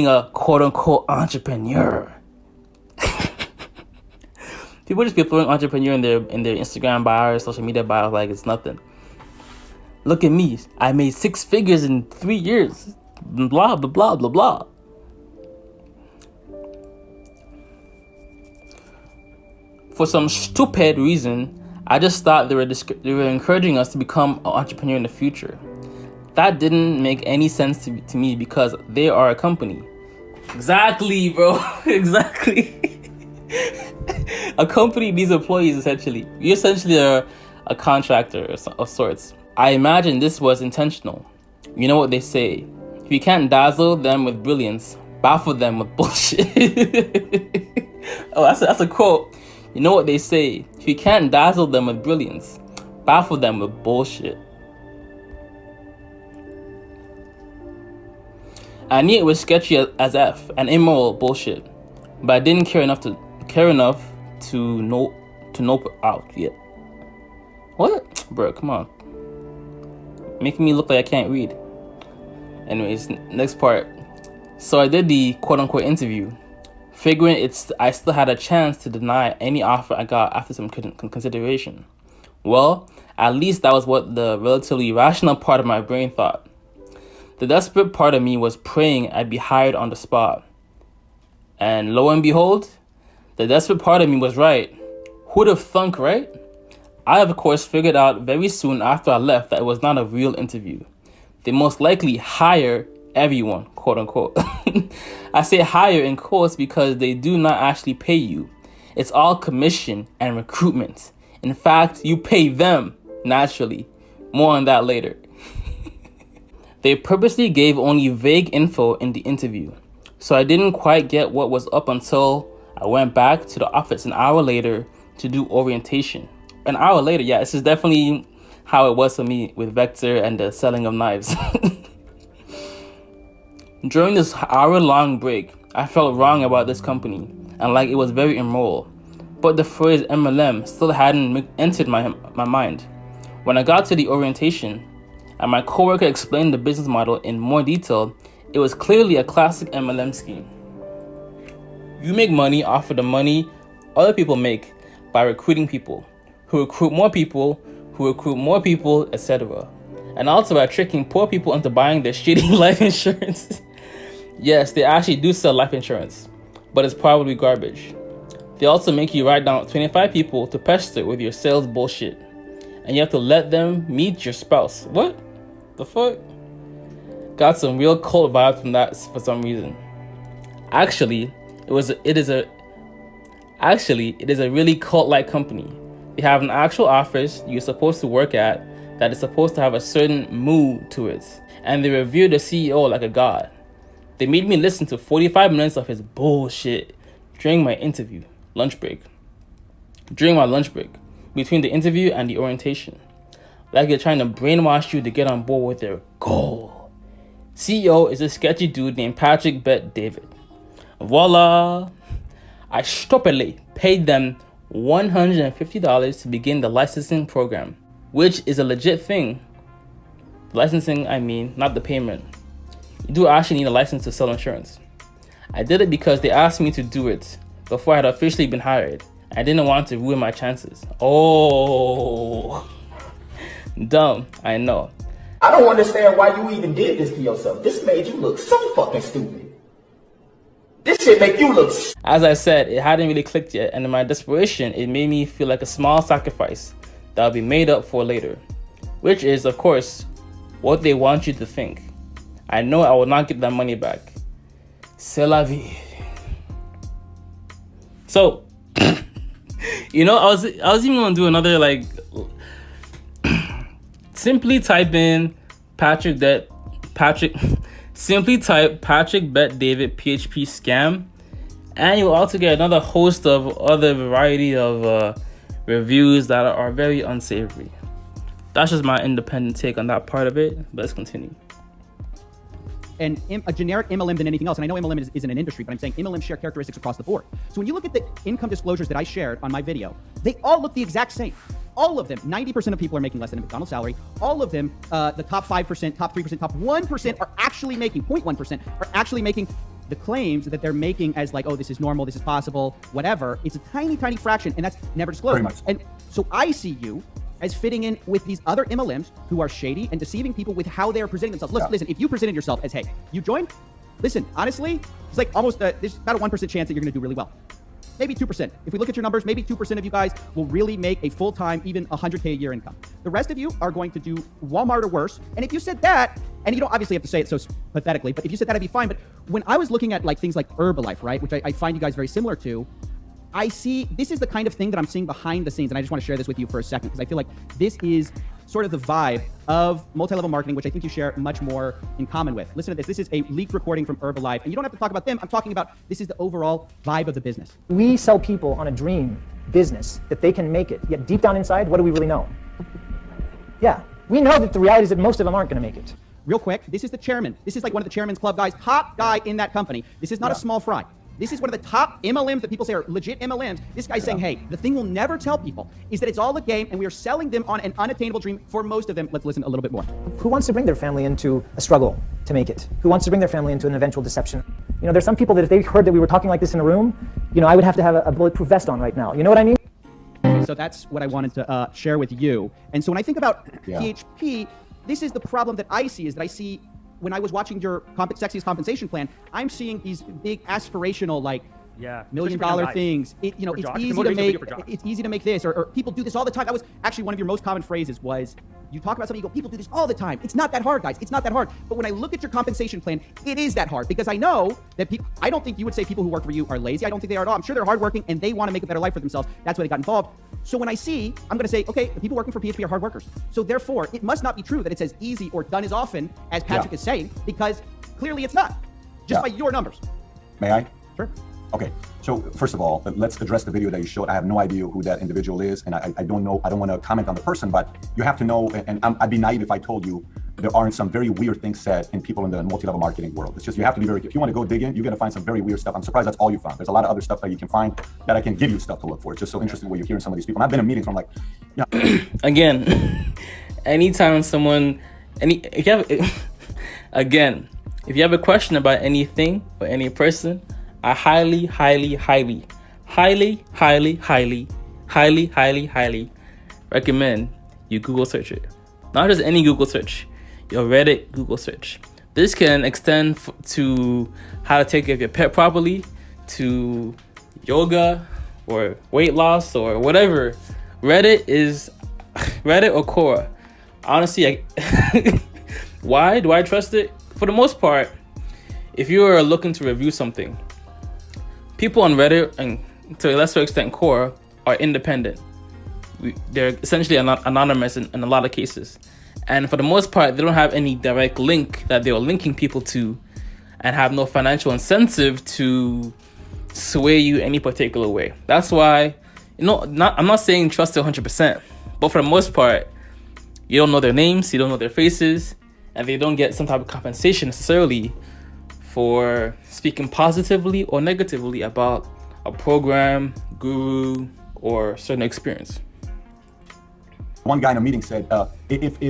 a quote-unquote entrepreneur. People just be throwing entrepreneur in their Instagram bio or social media bio like it's nothing. Look at me. I made 6 figures in 3 years. Blah, blah, blah, blah, blah. For some stupid reason, I just thought they were encouraging us to become an entrepreneur in the future. That didn't make any sense to me because they are a company. Exactly, bro. Exactly. A company needs employees, essentially. You essentially are a contractor of sorts. I imagine this was intentional. You know what they say. If you can't dazzle them with brilliance, baffle them with bullshit. Oh, that's a quote. You know what they say. If you can't dazzle them with brilliance, baffle them with bullshit. I knew it was sketchy as F and immoral bullshit, but I didn't care enough to nope out yet. What? Bro, come on. Making me look like I can't read. Anyways, next part. So I did the quote-unquote interview, figuring I still had a chance to deny any offer I got after some consideration. Well, at least that was what the relatively rational part of my brain thought. The desperate part of me was praying I'd be hired on the spot. And lo and behold, the desperate part of me was right. Who'd have thunk, right? I, of course, figured out very soon after I left that it was not a real interview. They most likely hire everyone, quote unquote. I say hire in quotes because they do not actually pay you. It's all commission and recruitment. In fact, you pay them, naturally. More on that later. They purposely gave only vague info in the interview, so I didn't quite get what was up until I went back to the office an hour later to do orientation. An hour later, yeah, this is definitely how it was for me with Vector and the selling of knives. During this hour-long break, I felt wrong about this company and like it was very immoral, but the phrase MLM still hadn't entered my mind. When I got to the orientation and my coworker explained the business model in more detail, it was clearly a classic MLM scheme. You make money off of the money other people make by recruiting people, who recruit more people, etc. And also by tricking poor people into buying their shitty life insurance. Yes, they actually do sell life insurance, but it's probably garbage. They also make you write down 25 people to pester with your sales bullshit, and you have to let them meet your spouse. What the fuck? Got some real cult vibes from that for some reason. Actually, it is a really cult-like company. They have an actual office you're supposed to work at that is supposed to have a certain mood to it, and they revere the CEO like a god. They made me listen to 45 minutes of his bullshit during my lunch break, between the interview and the orientation. like they're trying to brainwash you to get on board with their goal. CEO is a sketchy dude named Patrick Bet David. Voila! I stupidly paid them $150 to begin the licensing program, which is a legit thing. Licensing, I mean, not the payment. You do actually need a license to sell insurance. I did it because they asked me to do it before I had officially been hired. I didn't want to ruin my chances. Oh, dumb, I know. I don't understand why you even did this to yourself. This made you look so fucking stupid. This shit make you look. As I said, it hadn't really clicked yet, and in my desperation, it made me feel like a small sacrifice that will be made up for later, which is, of course, what they want you to think. I know I will not get that money back. C'est la vie. So, you know, I was even gonna do another, like, simply type in simply type Patrick Bet David PHP scam, and you'll also get another host of other variety of reviews that are very unsavory. That's just my independent take on that part of it. But let's continue. And a generic MLM than anything else. And I know MLM isn't an industry, but I'm saying MLM share characteristics across the board. So when you look at the income disclosures that I shared on my video, they all look the exact same. All of them, 90% of people are making less than a McDonald's salary. All of them, the top 5%, top 3%, top 1% are actually making, 0.1% are actually making the claims that they're making as like, oh, this is normal, this is possible, whatever. It's a tiny, tiny fraction, and that's never disclosed. Very much. And so I see you as fitting in with these other MLMs who are shady and deceiving people with how they are presenting themselves. Listen, if you presented yourself as, hey, you joined, listen, honestly, it's like almost, there's about a 1% chance that you're gonna do really well. Maybe 2%. If we look at your numbers, maybe 2% of you guys will really make a full-time, even 100K a year income. The rest of you are going to do Walmart or worse. And if you said that, and you don't obviously have to say it so pathetically, but if you said that, I'd be fine. But when I was looking at like things like Herbalife, right, which I find you guys very similar to, I see, this is the kind of thing that I'm seeing behind the scenes. And I just want to share this with you for a second, because I feel like this is sort of the vibe of multi-level marketing, which I think you share much more in common with. Listen to this. This is a leaked recording from Herbalife. And you don't have to talk about them. I'm talking about, this is the overall vibe of the business. We sell people on a dream business that they can make it. Yet deep down inside, what do we really know? Yeah, we know that the reality is that most of them aren't going to make it. Real quick, this is the chairman. This is like one of the chairman's club guys, top guy in that company. This is not a small fry. This is one of the top MLMs that people say are legit MLMs. This guy's saying, hey, the thing we'll never tell people is that it's all a game and we are selling them on an unattainable dream for most of them. Let's listen a little bit more. Who wants to bring their family into a struggle to make it? Who wants to bring their family into an eventual deception? You know, there's some people that if they heard that we were talking like this in a room, you know, I would have to have a bulletproof vest on right now. You know what I mean? So that's what I wanted to share with you. And so when I think about PHP, this is the problem that I see, is that I see when I was watching your sexiest compensation plan, I'm seeing these big aspirational, like, $1 million things. It's easy to make this, or people do this all the time. That was actually one of your most common phrases was, you talk about something, you go, people do this all the time. It's not that hard, guys. It's not that hard. But when I look at your compensation plan, it is that hard, because I know that people, I don't think you would say people who work for you are lazy. I don't think they are at all. I'm sure they're hardworking and they want to make a better life for themselves. That's why they got involved. So when I see, I'm going to say, okay, the people working for PHP are hard workers. So therefore, it must not be true that it's as easy or done as often as Patrick is saying, because clearly it's not, just by your numbers. May I? Sure. Okay, so first of all, let's address the video that you showed. I have no idea who that individual is, and I don't know, I don't want to comment on the person, but you have to know, and I'd be naive if I told you there aren't some very weird things said in people in the multi-level marketing world. It's just, you have to be very, if you want to go dig in, you're going to find some very weird stuff. I'm surprised that's all you found. There's a lot of other stuff that you can find that I can give you stuff to look for. It's just so interesting what you're hearing some of these people. And I've been in meetings where I'm like, yeah. Again, anytime someone, if you have a question about anything or any person, I highly recommend you Google search it. Not just any Google search, your Reddit Google search. This can extend to how to take care of your pet properly, to yoga or weight loss or whatever. Reddit or Quora. Honestly, why do I trust it? For the most part, if you are looking to review something, people on Reddit and to a lesser extent Quora are independent. They're essentially anonymous in a lot of cases. And for the most part, they don't have any direct link that they are linking people to and have no financial incentive to sway you any particular way. That's why, I'm not saying trust it 100%, but for the most part, You don't know their names, you don't know their faces, and they don't get some type of compensation necessarily for speaking positively or negatively about a program, guru, or certain experience. One guy in a meeting said, if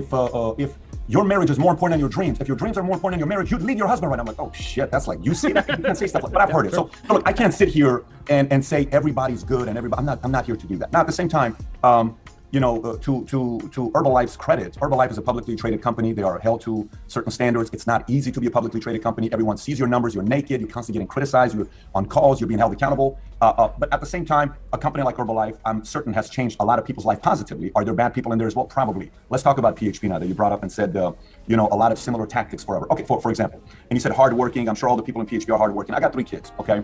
your marriage is more important than your dreams, if your dreams are more important than your marriage, you'd leave your husband right now. I'm like, oh shit, that's like, you say that? You can't say stuff like that, but I've heard it. So look, I can't sit here and say everybody's good and everybody, I'm not here to do that. Now at the same time, you know, to Herbalife's credit, Herbalife is a publicly traded company. They are held to certain standards. It's not easy to be a publicly traded company. Everyone sees your numbers. You're naked. You're constantly getting criticized. You're on calls. You're being held accountable. But at the same time, a company like Herbalife, I'm certain, has changed a lot of people's life positively. Are there bad people in there as well? Probably. Let's talk about PHP now that you brought up and said, you know, a lot of similar tactics forever. Okay, for example, and you said hardworking. I'm sure all the people in PHP are hardworking. I got 3 kids, okay?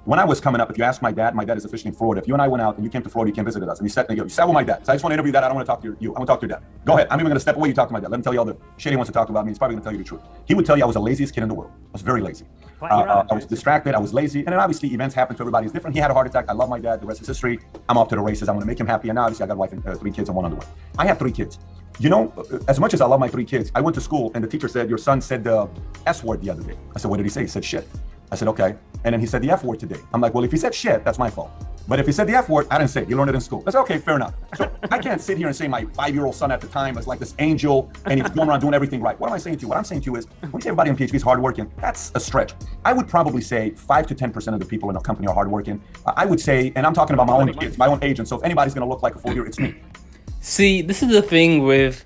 When I was coming up, if you ask my dad is officially in Florida. If you and I went out and you came to Florida, you came visit us, and you sat with my dad. So I just want to interview that. I don't want to talk to you. I want to talk to your dad. Go ahead. I'm even going to step away. You talk to my dad. Let him tell you all the shit he wants to talk about me. He's probably going to tell you the truth. He would tell you I was the laziest kid in the world. I was very lazy. I was distracted. I was lazy. And then obviously events happen to everybody. It's different. He had a heart attack. I love my dad. The rest is history. I'm off to the races. I want to make him happy. And now obviously I got a wife and 3 kids and 1 on the way. I have 3 kids. You know, as much as I love my 3 kids, I went to school and the teacher said, your son said the S word the other day. I said, what did he say? He said shit. I said, okay. And then he said the F word today. I'm like, well, if he said shit, that's my fault. But if he said the F word, I didn't say it. You learned it in school. I said, okay, fair enough. So I can't sit here and say my 5-year-old son at the time was like this angel and he's going around doing everything right. What am I saying to you? What I'm saying to you is, when you say everybody in PHP is hardworking, that's a stretch. I would probably say 5 to 10% of the people in a company are hardworking. I would say, and I'm talking about my own kids, my own agent. So if anybody's going to look like a fool here, it's me. See, this is the thing with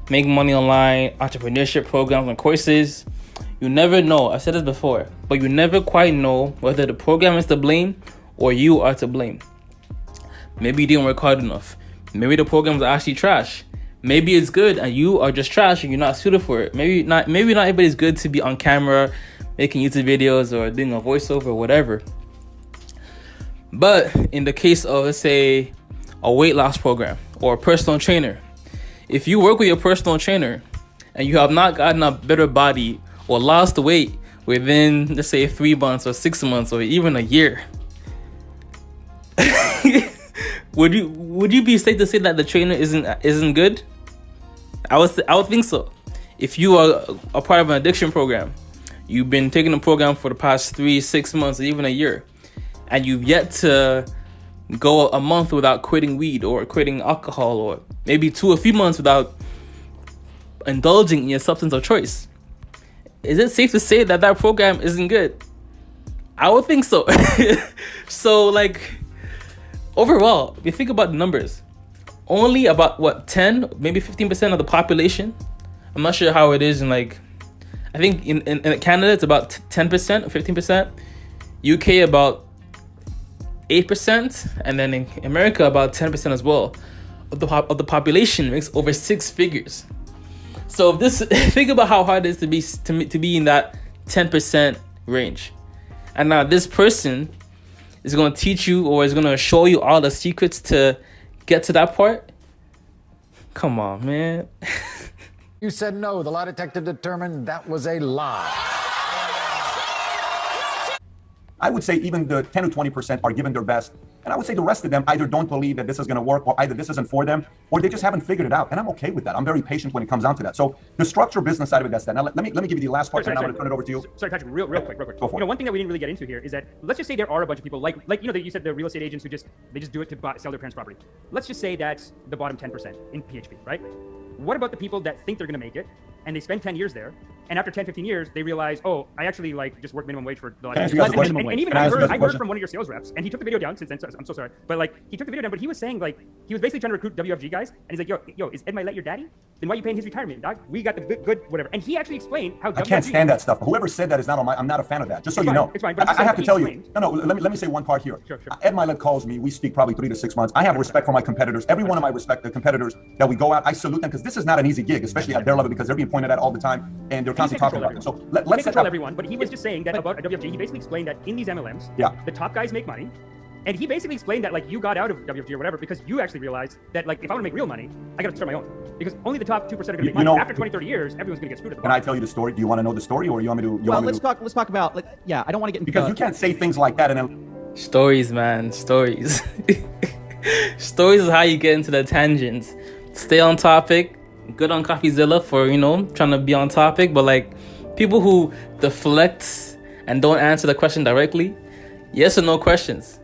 making money online, entrepreneurship programs and courses. You never know. I said this before, but you never quite know whether the program is to blame or you are to blame. Maybe you didn't work hard enough. Maybe the program is actually trash. Maybe it's good and you are just trash and you're not suited for it. Maybe not everybody's good to be on camera, making YouTube videos or doing a voiceover or whatever. But in the case of, let's say, a weight loss program or a personal trainer, if you work with your personal trainer and you have not gotten a better body or lost weight within, let's say, 3 months or 6 months or even a year, would you be safe to say that the trainer isn't good? I would think so. If you are a part of an addiction program, you've been taking the program for the past 3, 6 months, or even a year, and you've yet to go a month without quitting weed or quitting alcohol, or maybe 2 or 3 months without indulging in your substance of choice, is it safe to say that that program isn't good? I would think so. So, like, overall, if you think about the numbers, only about 10, maybe 15% of the population. I'm not sure how it is in, like, I think in Canada it's about 10% or 15%. UK about 8%, and then in America about 10% as well. Of the population makes over 6 figures. So think about how hard it is to be in that 10% range. And now this person is going to teach you or is going to show you all the secrets to get to that part. Come on, man. You said no. The lie detector determined that was a lie. I would say even the 10 to 20% are giving their best. And I would say the rest of them either don't believe that this is going to work, or either this isn't for them, or they just haven't figured it out. And I'm okay with that. I'm very patient when it comes down to that. So the structure business side of it, that's that. Now let me give you the last part, and I'm going to turn it over to you. Sorry, Patrick, real quick. Go for it. One thing that we didn't really get into here is that, let's just say there are a bunch of people like you said, the real estate agents who just do it to sell their parents' property. Let's just say that's the bottom 10% in PHP, right? What about the people that think they're going to make it and they spend 10 years there, and after 10, 15 years, they realize, oh, I actually just work minimum wage for the last year. And even I heard from one of your sales reps, and he took the video down since then, so I'm so sorry. But like, he took the video down, but he was saying, like, he was basically trying to recruit WFG guys, and he's like, yo, is Ed Milet your daddy? Then why are you paying his retirement, dog? We got the good whatever. And he actually explained how I can't stand that stuff. Whoever said that is not on I'm not a fan of that, just so you know. It's fine, but I have to tell you. No, let me say one part here. Sure. Ed Milet calls me. We speak probably 3 to 6 months. I have respect for my competitors. Every one of my the competitors that we go out, I salute them, because this is not an easy gig, especially at their level, because they're being pointed at all the time, and they're constantly talking about it. So let's control everyone. But he was just saying that about WFG. He basically explained that in these MLMs, the top guys make money. And he basically explained that, like, you got out of WFG or whatever because you actually realized that, like, if I want to make real money, I got to start my own. Because only the top 2% are going to make money. After 20, 30 years, everyone's going to get screwed at the bottom. Can I tell you the story? Do you want to know the story, or you want me to? Let's talk about, like, I don't want to get into because you can't say things like that and then. Stories, man, stories. Stories is how you get into the tangents. Stay on topic, good on Coffeezilla for, you know, trying to be on topic, but like people who deflect and don't answer the question directly, yes or no questions.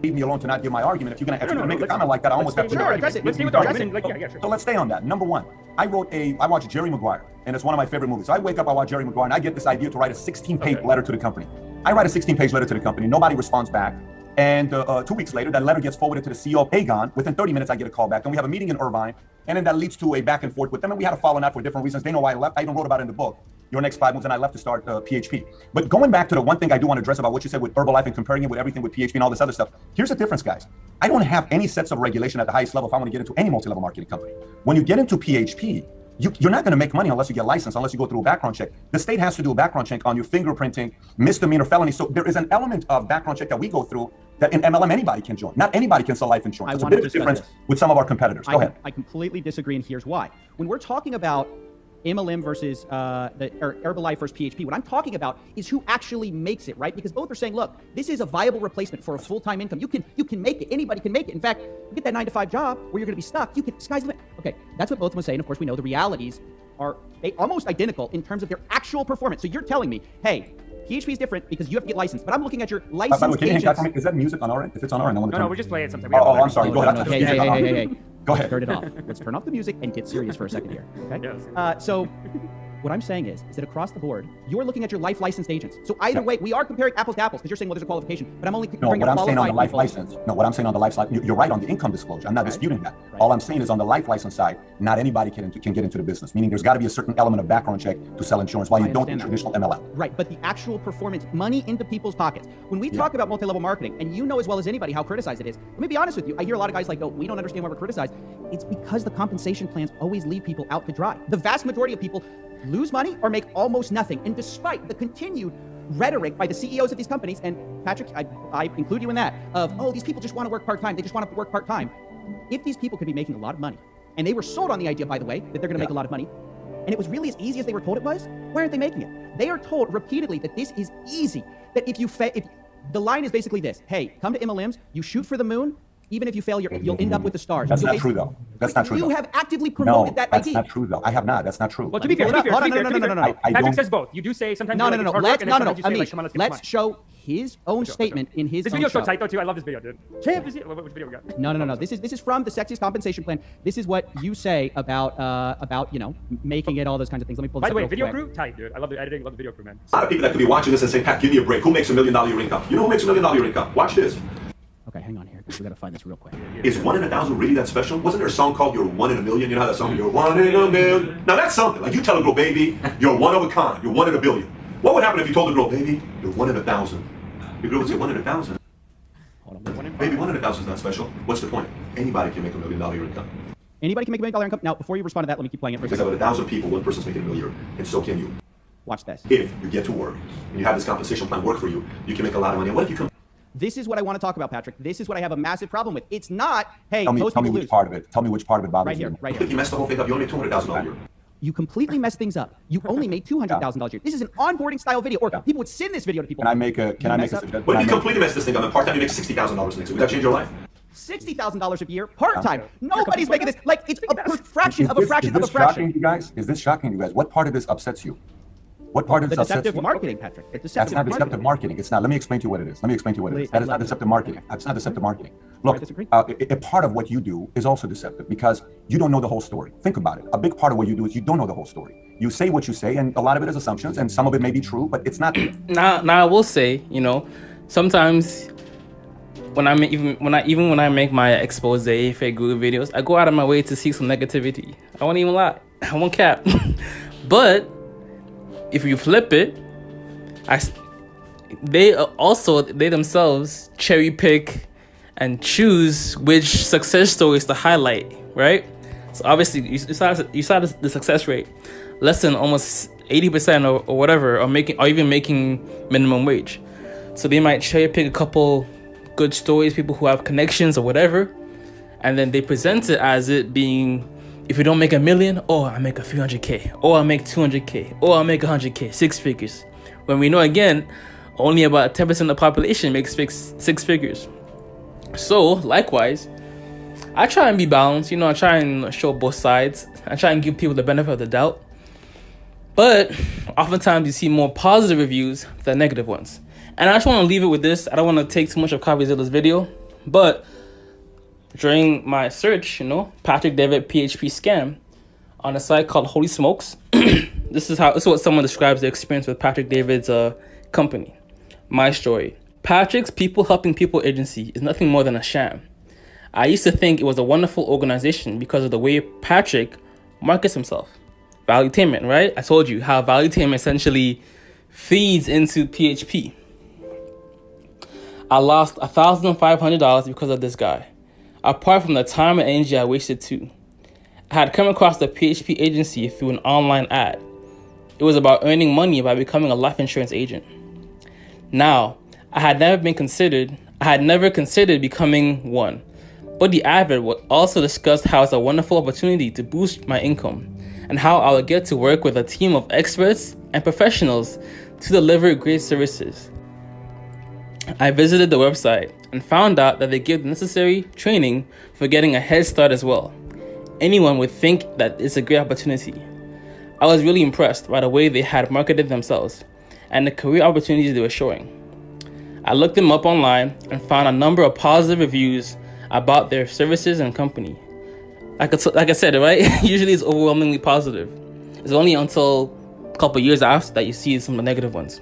Leave me alone to not give my argument. If you're gonna make a comment like that, I almost have to. Let's see what the argument. Like, yeah, sure. So let's stay on that. Number one, I watched Jerry Maguire, and it's one of my favorite movies. So I wake up, I watch Jerry Maguire, and I get this idea to write a 16-page letter to the company. I write a 16-page letter to the company. Nobody responds back. And 2 weeks later, that letter gets forwarded to the CEO of Aegon. Within 30 minutes, I get a call back. And we have a meeting in Irvine. And then that leads to a back and forth with them. And we had a falling out for different reasons. They know why I left. I even wrote about it in the book, Your Next 5 Moves, and I left to start PHP. But going back to the one thing I do want to address about what you said with Herbalife and comparing it with everything with PHP and all this other stuff, here's the difference, guys. I don't have any sets of regulation at the highest level if I want to get into any multi-level marketing company. When you get into PHP, you're not going to make money unless you get licensed, unless you go through a background check. The state has to do a background check on your fingerprinting, misdemeanor, felony. So there is an element of background check that we go through that in MLM anybody can join. Not anybody can sell life insurance. It's a bit of a difference with some of our competitors. Go ahead. I completely disagree, and here's why. When we're talking about MLM versus Herbalife versus PHP, what I'm talking about is who actually makes it, right? Because both are saying, look, this is a viable replacement for a full-time income. You can make it. Anybody can make it. In fact, you get that 9-to-5 job where you're going to be stuck. Sky's the limit. Okay, that's what both of them are saying. Of course, we know the realities are almost identical in terms of their actual performance. So you're telling me, hey, PHP is different because you have to get licensed. But I'm looking at your license. By the way, can you hang that for me? Is that music on our end? If it's on our end, I want to No, we're just playing something. Oh, I'm sorry. Go ahead. Hey. Go ahead. Turn it off. Let's turn off the music and get serious for a second here. Okay? Yes. So what I'm saying is that across the board, you're looking at your life licensed agents. So either way, we are comparing apples to apples because you're saying, well, there's a qualification, but I'm only comparing what I'm saying on the life people. license. No, what I'm saying on the life license, you're right on the income disclosure. I'm not disputing that. All I'm saying is on the life license side, not anybody can get into the business. Meaning there's got to be a certain element of background check to sell insurance while you don't do traditional MLM. Right, but the actual performance, money into people's pockets. When we talk about multi-level marketing, and you know as well as anybody how criticized it is, let me be honest with you. I hear a lot of guys like, oh, we don't understand why we're criticized. It's because the compensation plans always leave people out to dry. The vast majority of people lose money or make almost nothing. And despite the continued rhetoric by the CEOs of these companies, and Patrick, I include you in that, of, oh, these people just want to work part-time. They just want to work part-time. If these people could be making a lot of money, and they were sold on the idea, by the way, that they're going to make a lot of money, and it was really as easy as they were told it was, why aren't they making it? They are told repeatedly that this is easy, that if the line is basically this, hey, come to MLMs, you shoot for the moon, even if you fail, you'll end up with the stars. That's not true, though. That's not true. You have actively promoted that idea. That's not true, though. I have not. That's not true. Well, to be fair, Patrick says both. You do say sometimes. No. Let's show his own statement in his. This video's so tight though too. I love this video, dude. Which video we got? No. This is from the Sexiest Compensation Plan. This is what you say about making it, all those kinds of things. Let me pull this up. By the way, video crew tight, dude. I love the editing. I love the video crew, man. A lot of people that could be watching this and say, Pat, give me a break. Who makes $1 million a year income? You know who makes $1 million a year income? Watch this. Okay, hang on here. We gotta find this real quick. Is 1 in 1,000 really that special? Wasn't there a song called You're 1 in a Million? You know how that song, You're 1 in a Million? Now that's something. Like you tell a girl, baby, you're one of a kind. You're 1 in a billion. What would happen if you told a girl, baby, you're 1 in 1,000? The girl would say 1 in 1,000. Baby, 1 in 1,000 is not special. What's the point? Anybody can make $1 million a year income. Anybody can make $1 million income. Now, before you respond to that, let me keep playing it for a second. Because out of 1,000 people, one person's making $1 million, and so can you. Watch this. If you get to work and you have this compensation plan work for you, you can make a lot of money. And what if you come? This is what I want to talk about, Patrick. This is what I have a massive problem with. It's not, hey, tell me which part of it. Tell me which part of it bothers you. Right here. You messed the whole thing up. You only made $200,000 a year. You completely messed things up. You only made $200,000 a year. This is an onboarding style video, or people would send this video to people. Can I make a suggestion? What if you completely mess this thing up and part-time you make $60,000 next week? Would that change your life? $60,000 a year, part-time. Nobody's making this. Like, it's a fraction of a fraction of a fraction. Is this shocking, you guys? Is this shocking, you guys? What part of this upsets you? What part of this upsets you? Deceptive marketing, Patrick. That's not deceptive marketing. It's not. Let me explain to you what it is. That is not deceptive marketing. That's not deceptive marketing. Look, a part of what you do is also deceptive because you don't know the whole story. Think about it. A big part of what you do is you don't know the whole story. You say what you say, and a lot of it is assumptions, and some of it may be true, but it's not. Now I will say, sometimes when I make my expose fake Google videos, I go out of my way to seek some negativity. I won't even lie. I won't cap. But if you flip it, they themselves cherry pick and choose which success stories to highlight, right? So obviously you saw the success rate, less than almost 80% or whatever, or even making minimum wage. So they might cherry pick a couple good stories, people who have connections or whatever, and then they present it as it being, if you don't make $1 million, I make a 300K, or I make 200K, or I make 100K, 6 figures. When we know, again, only about 10% of the population makes 6 figures. So likewise, I try and be balanced, you know, I try and show both sides. I try and give people the benefit of the doubt. But oftentimes you see more positive reviews than negative ones. And I just want to leave it with this. I don't want to take too much of Coffeezilla's video, but during my search, you know, Patrick David PHP scam on a site called Holy Smokes, this is what someone describes the experience with Patrick David's company. My story. Patrick's People Helping People agency is nothing more than a sham. I used to think it was a wonderful organization because of the way Patrick markets himself. Valuetainment, right? I told you how Valuetainment essentially feeds into PHP. I lost $1,500 because of this guy, apart from the time and energy I wasted too. I had come across the PHP agency through an online ad. It was about earning money by becoming a life insurance agent. Now, I had never considered becoming one, but the advert also discussed how it's a wonderful opportunity to boost my income and how I would get to work with a team of experts and professionals to deliver great services. I visited the website and found out that they give the necessary training for getting a head start as well. Anyone would think that it's a great opportunity. I was really impressed by the way they had marketed themselves and the career opportunities they were showing. I looked them up online and found a number of positive reviews about their services and company. Like I said, right? Usually it's overwhelmingly positive. It's only until a couple years after that you see some of the negative ones.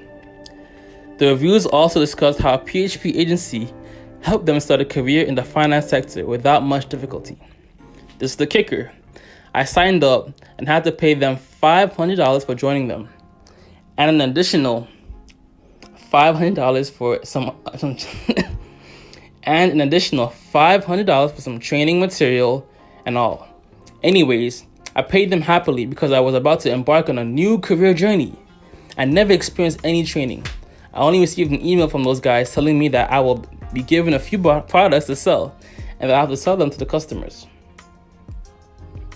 The reviews also discussed how PHP Agency helped them start a career in the finance sector without much difficulty. This is the kicker. I signed up and had to pay them $500 for joining them, and an additional $500 for some and an additional $500 for some training material and all. Anyways, I paid them happily because I was about to embark on a new career journey. I never experienced any training. I only received an email from those guys telling me that I will be given a few products to sell and that I have to sell them to the customers.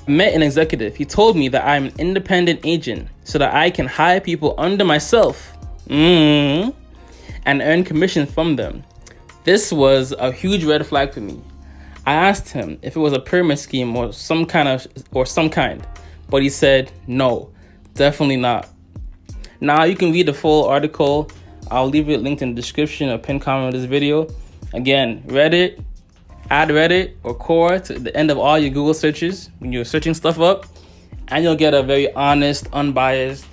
I met an executive. He told me that I'm an independent agent so that I can hire people under myself and earn commission from them. This was a huge red flag for me. I asked him if it was a pyramid scheme or some kind, but he said no, definitely not. Now you can read the full article. I'll leave it linked in the description or pinned comment of this video. Again, Reddit, add Reddit or Core to the end of all your Google searches when you're searching stuff up, and you'll get a very honest, unbiased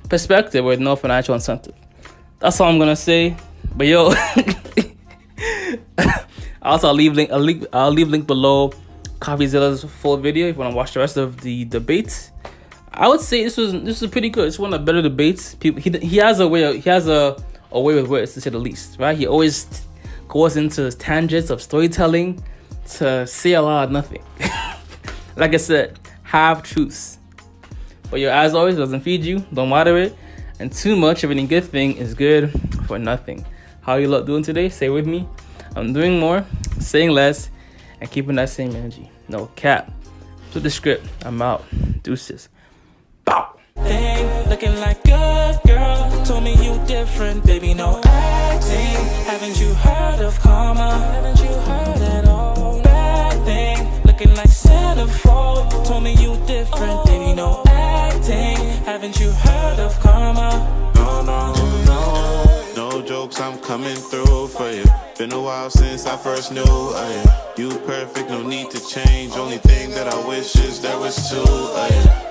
perspective with no financial incentive. That's all I'm gonna say. But yo, also I'll leave link below Coffeezilla's full video if you want to watch the rest of the debates. I would say this is pretty good. It's one of the better debates. He has a way with words, to say the least, right? He always goes into tangents of storytelling to say a lot of nothing. Like I said, have truths. But yo, as always, it doesn't feed you, don't water it, and too much of any good thing is good for nothing. How you lot doing today? Say with me. I'm doing more, saying less, and keeping that same energy. No cap. To the script. I'm out. Deuces. Bow. Looking like a girl, told me you different, baby, no acting. Haven't you heard of karma? Haven't you heard at all? Bad thing, looking like centerfold, told me you different, baby, no acting. Haven't you heard of karma? No jokes, I'm coming through for you. Been a while since I first knew you perfect, no need to change. Only thing that I wish is there was two.